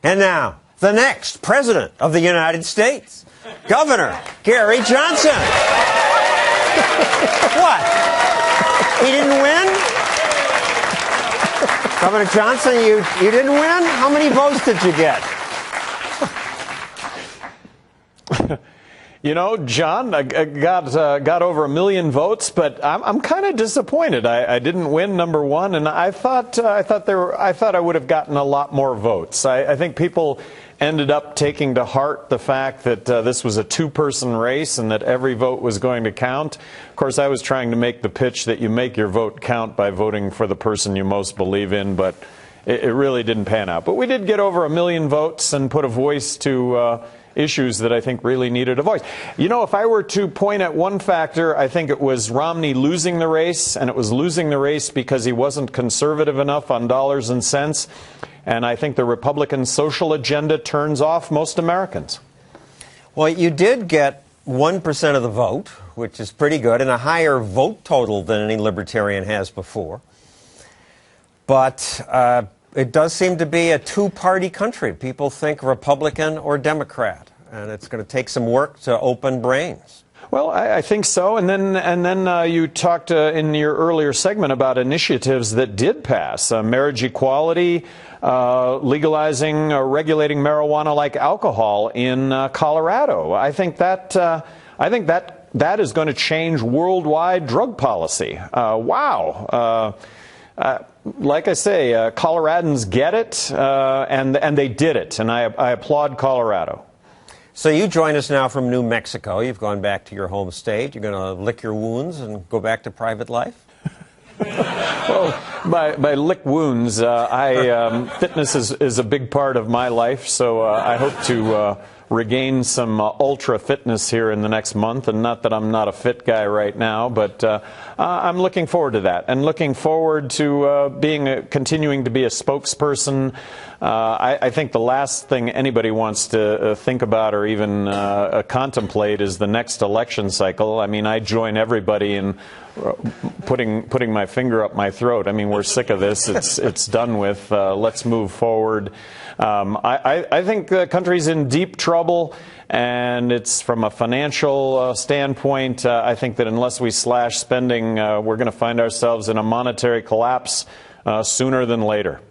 And now, the next President of the United States, Governor Gary Johnson. What? He didn't win? Governor Johnson, you didn't win? How many votes did you get? You know, John, I got over 1 million votes, but I'm kind of disappointed. I didn't win number one, and I thought I would have gotten a lot more votes. I think people ended up taking to heart the fact that this was a two-person race and that every vote was going to count. Of course, I was trying to make the pitch that you make your vote count by voting for the person you most believe in, but it really didn't pan out. But we did get over 1 million votes and put a voice to issues that I think really needed a voice. You know, if I were to point at one factor, I think it was Romney losing the race, and it was losing the race because he wasn't conservative enough on dollars and cents. And I think the Republican social agenda turns off most Americans. Well, you did get 1% of the vote, which is pretty good, and a higher vote total than any libertarian has before. But it does seem to be a two-party country. People think Republican or Democrat, and it's going to take some work to open brains. Well, I think so. And then you talked in your earlier segment about initiatives that did pass. Marriage equality, legalizing or regulating marijuana like alcohol in Colorado. I think that is going to change worldwide drug policy. Wow. Like I say, Coloradans get it, and they did it, and I applaud Colorado. So you join us now from New Mexico. You've gone back to your home state. You're going to lick your wounds and go back to private life? Well, by lick wounds, fitness is a big part of my life, so I hope to regain some ultra fitness here in the next month. And not that I'm not a fit guy right now, but I'm looking forward to that, and looking forward to continuing to be a spokesperson. I think the last thing anybody wants to think about or even contemplate is the next election cycle. I mean, I join everybody in putting my finger up my throat. I mean, we're sick of this. It's done with. Let's move forward. I think the country's in deep trouble, and it's from a financial standpoint. I think that unless we slash spending, we're going to find ourselves in a monetary collapse sooner than later.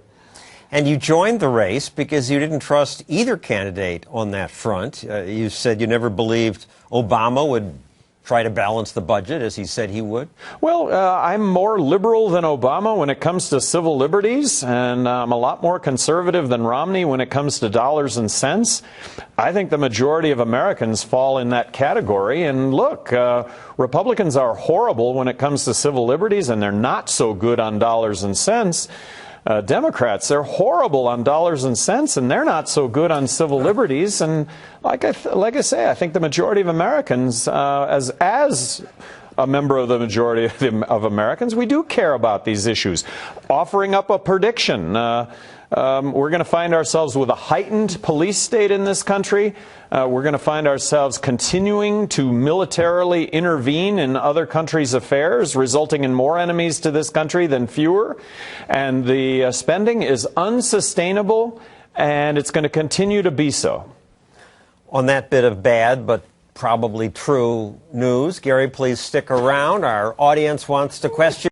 And you joined the race because you didn't trust either candidate on that front. You said you never believed Obama would try to balance the budget as he said he would? Well, I'm more liberal than Obama when it comes to civil liberties, and I'm a lot more conservative than Romney when it comes to dollars and cents. I think the majority of Americans fall in that category. And look, Republicans are horrible when it comes to civil liberties, and they're not so good on dollars and cents. Democrats, they're horrible on dollars and cents, and they're not so good on civil liberties. And like I say, I think the majority of Americans, as a member of the majority of Americans, we do care about these issues. Offering up a prediction, we're going to find ourselves with a heightened police state in this country. We're going to find ourselves continuing to militarily intervene in other countries' affairs, resulting in more enemies to this country than fewer. And the spending is unsustainable, and it's going to continue to be so. On that bit of bad but probably true news, Gary, please stick around. Our audience wants to question